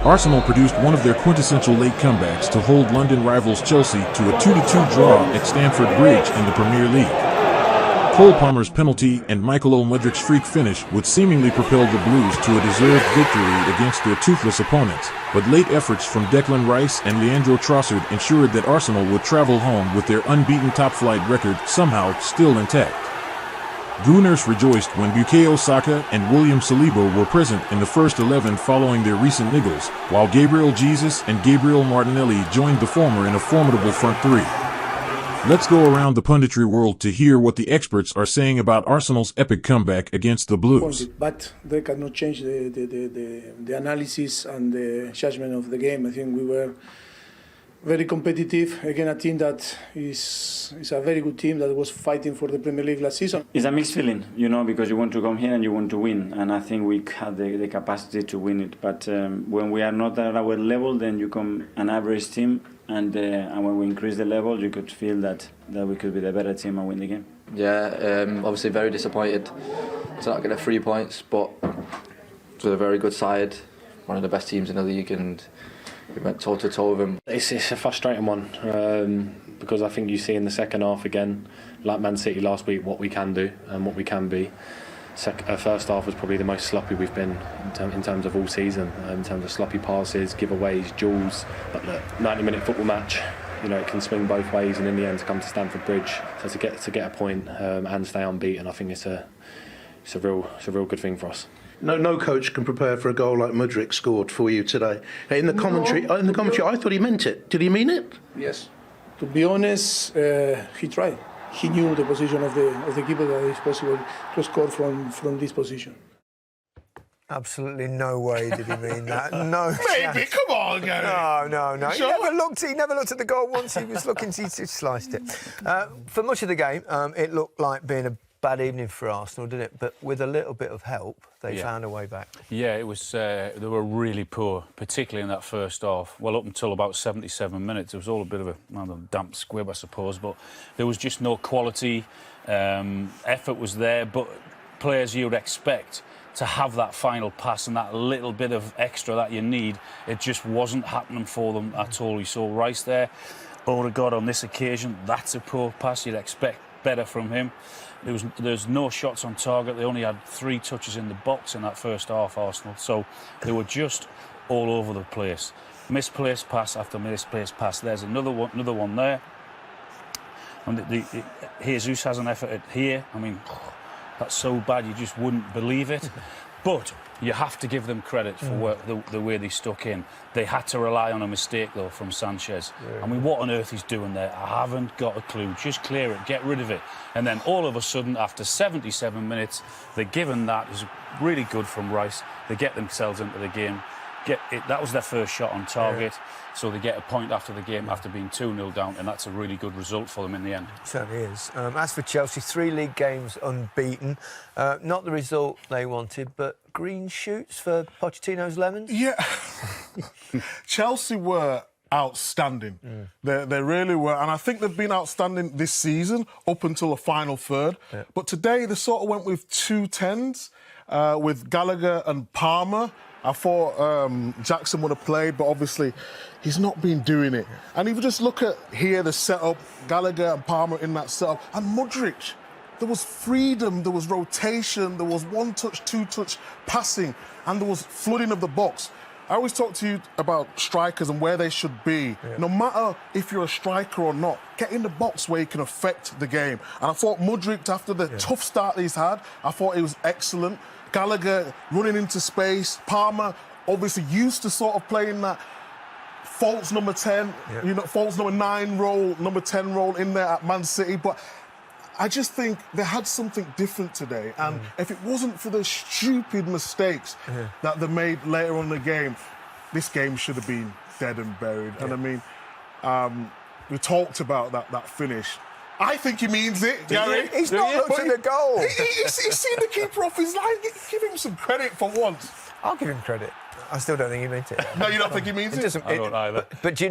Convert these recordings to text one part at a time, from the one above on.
Arsenal produced one of their quintessential late comebacks to hold London rivals Chelsea to a 2-2 draw at Stamford Bridge in the Premier League. Cole Palmer's penalty and Michael Mudryk's freak finish would seemingly propel the Blues to a deserved victory against their toothless opponents, but late efforts from Declan Rice and Leandro Trossard ensured that Arsenal would travel home with their unbeaten top-flight record somehow still intact. Gooners rejoiced when Bukayo Saka and William Saliba were present in the first 11 following their recent niggles, while Gabriel Jesus and Gabriel Martinelli joined the former in a formidable front three. Let's go around the punditry world to hear what the experts are saying about Arsenal's epic comeback against the Blues. But they cannot change the analysis and the judgment of the game. I think we were very competitive. Again, a team that is a very good team that was fighting for the Premier League last season. It's a mixed feeling, because you want to come here and you want to win. And I think we had the capacity to win it. But when we are not at our level, then you come an average team. And when we increase the level, you could feel that we could be the better team and win the game. Yeah, obviously very disappointed to not get the 3 points, but it's a very good side, one of the best teams in the league, and we went toe-to-toe with them. It's a frustrating one because I think you see in the second half again, like Man City last week, what we can do and what we can be. First half was probably the most sloppy we've been in terms of all season, in terms of sloppy passes, giveaways, duels. But look, 90-minute football match, it can swing both ways, and in the end to come to Stamford Bridge, so to get a point and stay unbeaten, I think it's a real good thing for us. No coach can prepare for a goal like Mudryk scored for you today. In the commentary, I thought he meant it. Did he mean it? Yes. To be honest, he tried. He knew the position of the keeper, that it's possible to score from this position. Absolutely no way did he mean that. No. Maybe, come on, Gary. No. Sure. He never looked at the goal once. He was looking, he sliced it. For much of the game, it looked like being a bad evening for Arsenal, didn't it? But with a little bit of help, they found a way back. Yeah, it was. They were really poor, particularly in that first half. Well, up until about 77 minutes, it was all a bit of a damp squib, I suppose. But there was just no quality. Effort was there, but players you'd expect to have that final pass and that little bit of extra that you need, it just wasn't happening for them at all. You saw Rice there. Odegaard on this occasion, that's a poor pass. You'd expect better from him. There's no shots on target. They only had 3 touches in the box in that first half, Arsenal. So they were just all over the place. Misplaced pass after misplaced pass. There's another one there. And Jesus has an effort here. I mean, that's so bad you just wouldn't believe it. But you have to give them credit for the way they stuck in. They had to rely on a mistake, though, from Sanchez. Yeah. I mean, what on earth he's doing there? I haven't got a clue. Just clear it, get rid of it. And then all of a sudden, after 77 minutes, they're given that. It was really good from Rice. They get themselves into the game. That was their first shot on target. Yeah. So they get a point after the game after being 2-0 down, and that's a really good result for them in the end. It certainly is. As for Chelsea, 3 league games unbeaten. Not the result they wanted, but green shoots for Pochettino's Lemons? Yeah. Chelsea were outstanding. They really were. And I think they've been outstanding this season up until the final third. Yeah. But today they sort of went with 2 10s with Gallagher and Palmer. I thought Jackson would have played, but obviously he's not been doing it. And if you just look at here, the setup, Gallagher and Palmer in that setup, and Mudryk, there was freedom, there was rotation, there was 1-touch, 2-touch passing, and there was flooding of the box. I always talk to you about strikers and where they should be. Yeah. No matter if you're a striker or not, get in the box where you can affect the game. And I thought Mudryk, after the tough start he's had, I thought he was excellent. Gallagher running into space. Palmer obviously used to sort of playing that false number 10, false number 9 role, number 10 role in there at Man City. But I just think they had something different today. And if it wasn't for the stupid mistakes that they made later on in the game, this game should have been dead and buried. And I mean, we talked about that finish. I think he means it, Gary. He's not looked at the goal. He's seen the keeper off his line. Give him some credit for once. I'll give him credit. I still don't think he meant it. No, you don't think he means it? I don't either. But do you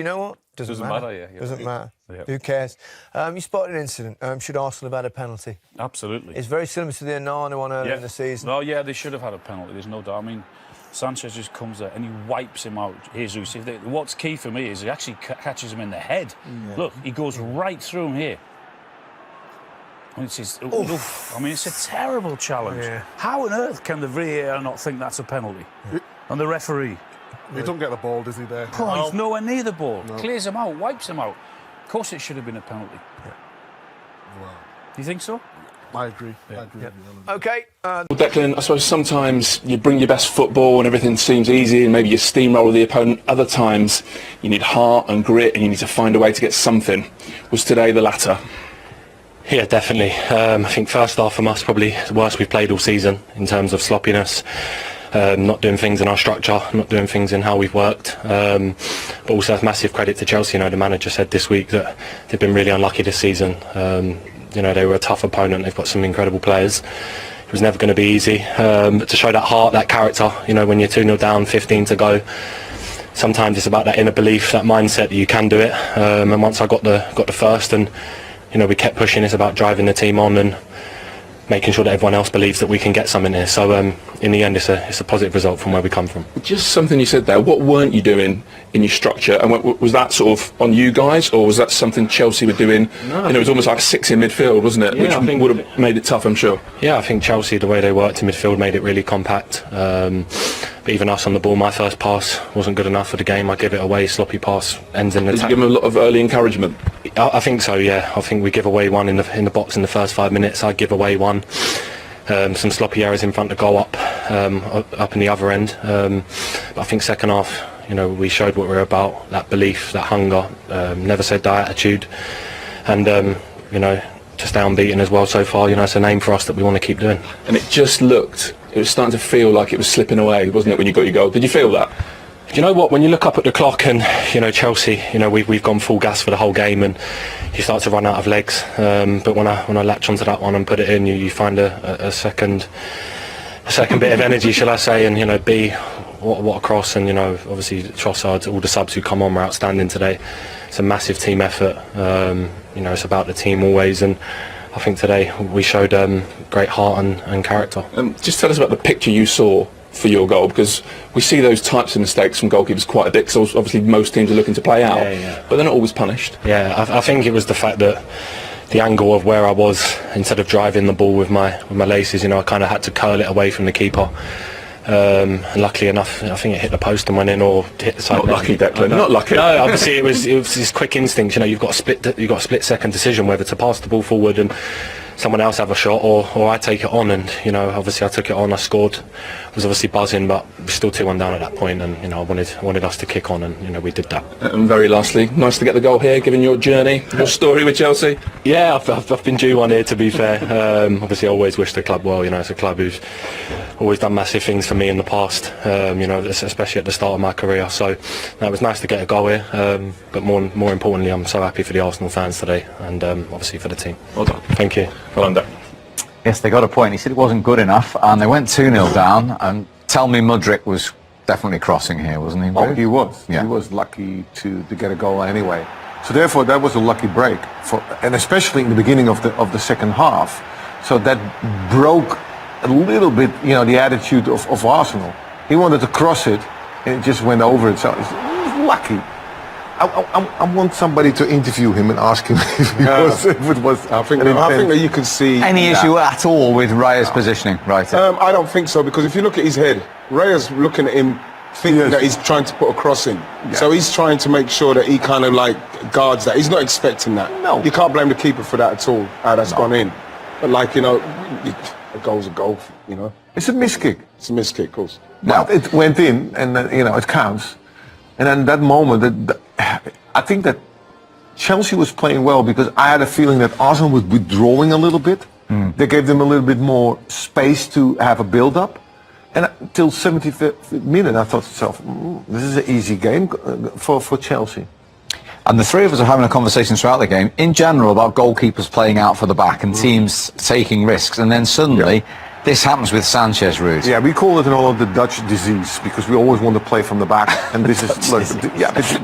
know what? Doesn't matter. Yeah. Doesn't matter. Yeah. Who cares? You spotted an incident. Should Arsenal have had a penalty? Absolutely. It's very similar to the Onana one earlier in the season. No, yeah, they should have had a penalty. There's no doubt. I mean, Sanchez just comes there and he wipes him out. Jesus, what's key for me is he actually catches him in the head. Look, he goes right through him here. And it's it's a terrible challenge. Yeah. How on earth can the VAR not think that's a penalty? And the referee? He don't get the ball, does he, there? Oh, he's nowhere near the ball. No. Clears him out, wipes him out. Of course it should have been a penalty. Wow. Do you think so? I agree. I agree with you. OK. Well, Declan, I suppose sometimes you bring your best football and everything seems easy and maybe you steamroll the opponent. Other times you need heart and grit and you need to find a way to get something. Was today the latter? Yeah, definitely. I think first half from us probably the worst we've played all season in terms of sloppiness. Not doing things in our structure, not doing things in how we've worked. But also have massive credit to Chelsea. The manager said this week that they've been really unlucky this season. They were a tough opponent. They've got some incredible players. It was never going to be easy. But to show that heart, that character, when you're 2-0 down, 15 to go, sometimes it's about that inner belief, that mindset that you can do it. And once I got the first, and we kept pushing. It's about driving the team on and making sure that everyone else believes that we can get something here. So in the end, it's a positive result from where we come from. Just something you said there. What weren't you doing in your structure? And was that sort of on you guys, or was that something Chelsea were doing? No, it was almost like 6 in midfield, wasn't it? Yeah, Which would have made it tough, I'm sure. Yeah, I think Chelsea, the way they worked in midfield, made it really compact. But even us on the ball, my first pass wasn't good enough for the game. I give it away, sloppy pass, ends in the Did you give them a lot of early encouragement? I think so, yeah. I think we give away one in the box in the first 5 minutes. I give away one. Some sloppy errors in front to go up in the other end. But I think second half, we showed what we're about, that belief, that hunger, never said die attitude. And, to stay unbeaten as well so far, it's a name for us that we want to keep doing. And it just looked, it was starting to feel like it was slipping away, wasn't it, when you got your goal? Did you feel that? Do you know what, when you look up at the clock and, Chelsea, we've gone full gas for the whole game and you start to run out of legs. But when I latch onto that one and put it in, you find a second bit of energy, shall I say, and, what a cross. And, obviously Trossard, all the subs who come on were outstanding today. It's a massive team effort. It's about the team always, and I think today we showed great heart and character. Just tell us about the picture you saw for your goal, because we see those types of mistakes from goalkeepers quite a bit, because obviously most teams are looking to play out, but they're not always punished. Yeah, I think it was the fact that the angle of where I was, instead of driving the ball with my laces, I kind of had to curl it away from the keeper. And luckily enough, I think it hit the post and went in, or hit the side. Not lucky, Declan. Not lucky. No, obviously it was this quick instinct. You've got a split second decision whether to pass the ball forward and someone else have a shot, or I take it on. And obviously I took it on. I scored. Was obviously buzzing, but we're still 2-1 down at that point. And I wanted us to kick on, and we did that. And very lastly, nice to get the goal here, given your journey, your story with Chelsea. Yeah, I've been due one here, to be fair. Obviously I always wish the club well. It's a club who's always done massive things for me in the past, especially at the start of my career. So it was nice to get a goal here, but more importantly, I'm so happy for the Arsenal fans today, and obviously for the team. Well done. Thank you. Well done. Yes, they got a point. He said it wasn't good enough, and they went 2-0 down. And tell me, Mudryk was definitely crossing here, wasn't he? Oh, he was. Yeah. He was lucky to get a goal anyway. So therefore, that was a lucky break, and especially in the beginning of the second half. So that broke a little bit, the attitude of Arsenal. He wanted to cross it, and it just went over it. So it was lucky. I want somebody to interview him and ask him if it was. I think that you can see any issue at all with Raya's positioning, right? I don't think so, because if you look at his head, Raya's looking at him, thinking that he's trying to put a cross in. Yeah. So he's trying to make sure that he kind of guards that. He's not expecting that. No, you can't blame the keeper for that at all. How that's gone in, but a goal's a goal. It's a miss kick. It's a miss kick, of course. But it went in, and it counts. And then that moment, I think that Chelsea was playing well, because I had a feeling that Arsenal was withdrawing a little bit. They gave them a little bit more space to have a build-up. And until 75th minute, I thought to myself, this is an easy game for Chelsea. And the three of us are having a conversation throughout the game, in general, about goalkeepers playing out for the back and teams taking risks. And then suddenly, this happens with Sanchez, Ruud. Yeah, we call it in all of the Dutch disease, because we always want to play from the back. And this is,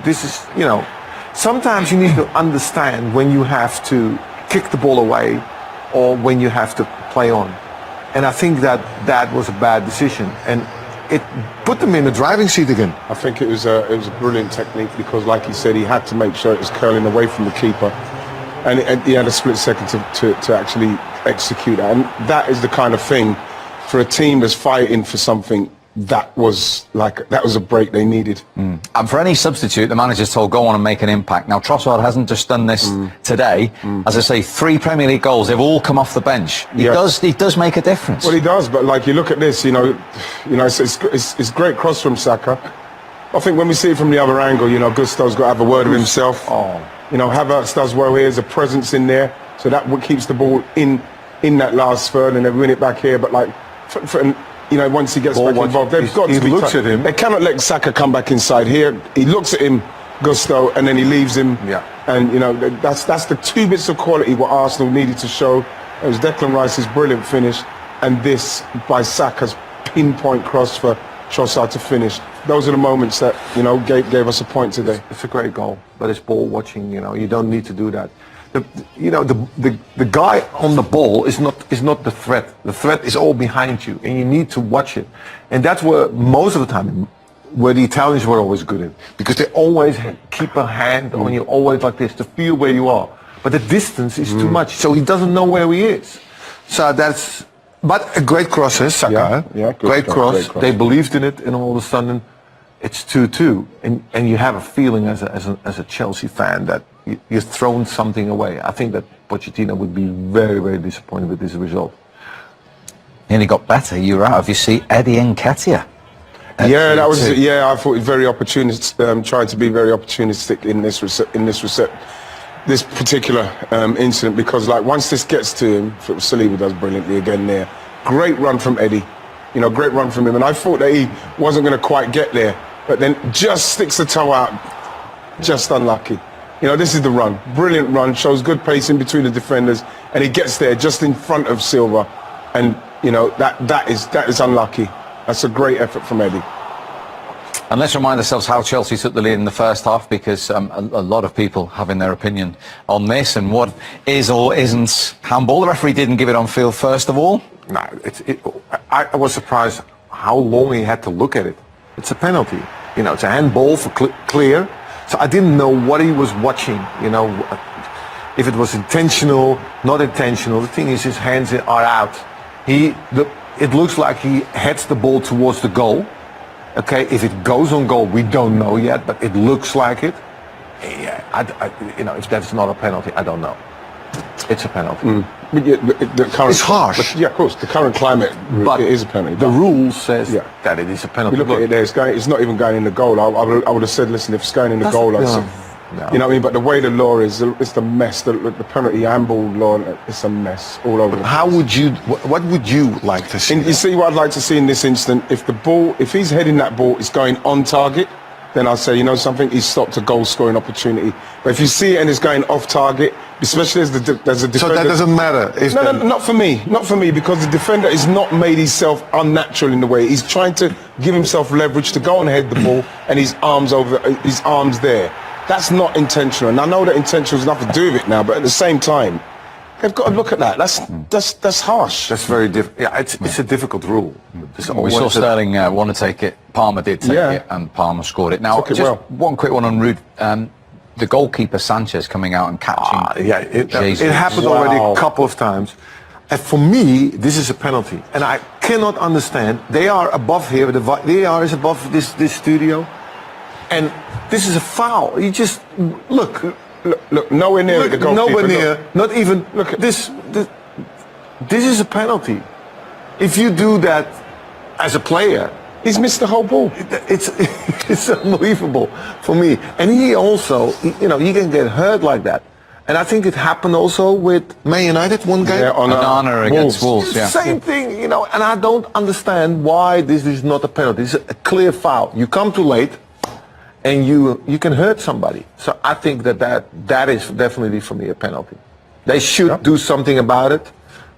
this is, sometimes you need to understand when you have to kick the ball away or when you have to play on. And I think that was a bad decision. And it put them in the driving seat again. I think it was a brilliant technique because, like he said, he had to make sure it was curling away from the keeper, and he had a split second to actually execute that. And that is the kind of thing for a team that's fighting for something. That was a break they needed. And for any substitute, the manager's told go on and make an impact. Now Trossard hasn't just done this today. As I say, 3 Premier League goals. They've all come off the bench. He does make a difference. Well, he does. But like you look at this, it's great cross from Saka. I think when we see it from the other angle, Gusto's got to have a word with himself. Havertz does well here. There's a presence in there, so that keeps the ball in that last third, and they win it back here. But once he gets back involved, they've got to be looks at him. They cannot let Saka come back inside here. He looks at him, Gusto, and then he leaves him. Yeah. And that's the 2 bits of quality what Arsenal needed to show. It was Declan Rice's brilliant finish, and this by Saka's pinpoint cross for Trossard to finish. Those are the moments that gave us a point today. It's a great goal, but it's ball watching. You don't need to do that. The guy on the ball is not the threat. The threat is all behind you, and you need to watch it. And that's where most of the time, where the Italians were always good in, because they always keep a hand on you, always like this, to feel where you are. But the distance is too much, so he doesn't know where he is. So but a great cross, Saka. Great cross. They believed in it, and all of a sudden, it's 2-2, and you have a feeling as a Chelsea fan that you've thrown something away. I think that Pochettino would be very, very disappointed with this result. Nearly got better. You were out of your seat, Eddie Nketiah. Yeah, that was. Yeah, I thought he was very opportunist, trying to be very opportunistic in this particular incident, because once this gets to him, Saliba does brilliantly again there. Great run from Eddie, great run from him, and I thought that he wasn't going to quite get there, but then just sticks the toe out, just unlucky. This is the run, brilliant run, shows good pace in between the defenders, and he gets there just in front of Silva, and that is unlucky. That's a great effort from Eddie. And let's remind ourselves how Chelsea took the lead in the first half, because a lot of people having their opinion on this and what is or isn't handball. The referee didn't give it on field first of all. No, I was surprised how long he had to look at it. It's a penalty. It's a handball for clear. So I didn't know what he was watching. If it was intentional, not intentional. The thing is, his hands are out. It looks like he heads the ball towards the goal. Okay, if it goes on goal, we don't know yet, but it looks like it. Yeah, if that's not a penalty, I don't know. It's a penalty. It's harsh. But, yeah, of course, the current climate, it is a penalty. The rule says that it is a penalty. You look at it there, it's not even going in the goal. I would have said, listen, if it's going in the goal, I'd say, you know what I mean? But the way the law is, it's the mess. The penalty handball law, it's a mess all over the place. What would you like to see? You see what I'd like to see in this instant? If he's heading that ball, it's going on target, then I'll say, something, he's stopped a goal scoring opportunity. But if you see it and it's going off target, especially as a defender... So that doesn't matter? No, not for me. Not for me, because the defender has not made himself unnatural in the way. He's trying to give himself leverage to go and head the ball, and his arms there. That's not intentional. And I know that intentional has nothing to do with it now, but at the same time, they've got to look at that. That's harsh. That's very difficult. Yeah, it's a difficult rule. We saw Sterling want to take it. Palmer did take it, and Palmer scored it. Now, one quick one on Ruud. The goalkeeper Sanchez coming out and catching. It happened already a couple of times. And for me, this is a penalty, and I cannot understand. They are above here. The VAR is above this studio, and this is a foul. You just look, nowhere near the goalkeeper. Nowhere near. Not even. Look at this. This is a penalty. If you do that as a player, he's missed the whole ball. It's unbelievable for me. And he also, he can get hurt like that. And I think it happened also with Man United one game. Yeah, on Onana against Wolves. Yeah. Same thing, and I don't understand why this is not a penalty. It's a clear foul. You come too late, and you can hurt somebody. So I think that is definitely for me a penalty. They should do something about it.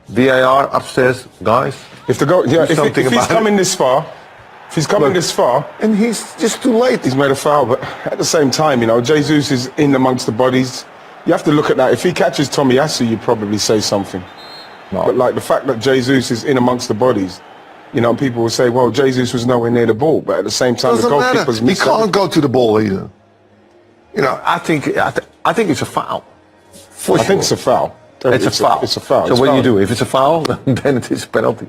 VAR upstairs, guys. If he's coming this far. If he's coming this far, and he's just too late. He's made a foul, but at the same time, Jesus is in amongst the bodies. You have to look at that. If he catches Tomiyasu, you'd probably say something. No. But the fact that Jesus is in amongst the bodies, You know, people will say, well, Jesus was nowhere near the ball, but at the same time, Doesn't the matter. goalkeeper's He missed can't it. go to the ball either. You know, I think it's a foul. I think it's a foul. It's a foul. It's a foul. So It's what do foul. you do? If it's a foul, then it is a penalty.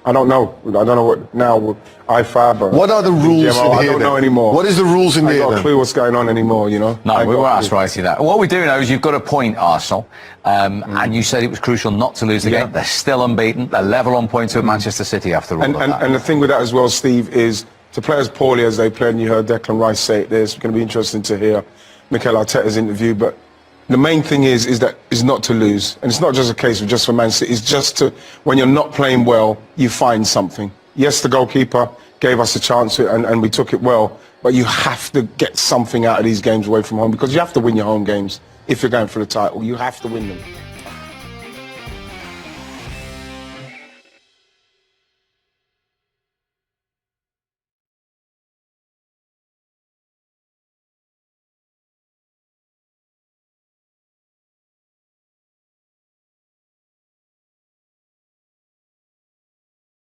I don't know. I don't know what now with I5 or What are the rules in I here don't know then? anymore. What is the rules in I here got a then? clue what's going on anymore, you know? No, we won't ask Righty that. What we do know is you've got a point, Arsenal, and you said it was crucial not to lose the game. They're still unbeaten. They're level on points with Manchester City after all of that. And the thing with that as well, Steve, is to play as poorly as they played, and you heard Declan Rice say it, it's going to be interesting to hear Mikel Arteta's interview, but the main thing is not to lose. And it's not just a case of just for Man City, it's just to, when you're not playing well, you find something. Yes, the goalkeeper gave us a chance and we took it well, but you have to get something out of these games away from home because you have to win your home games if you're going for the title. You have to win them.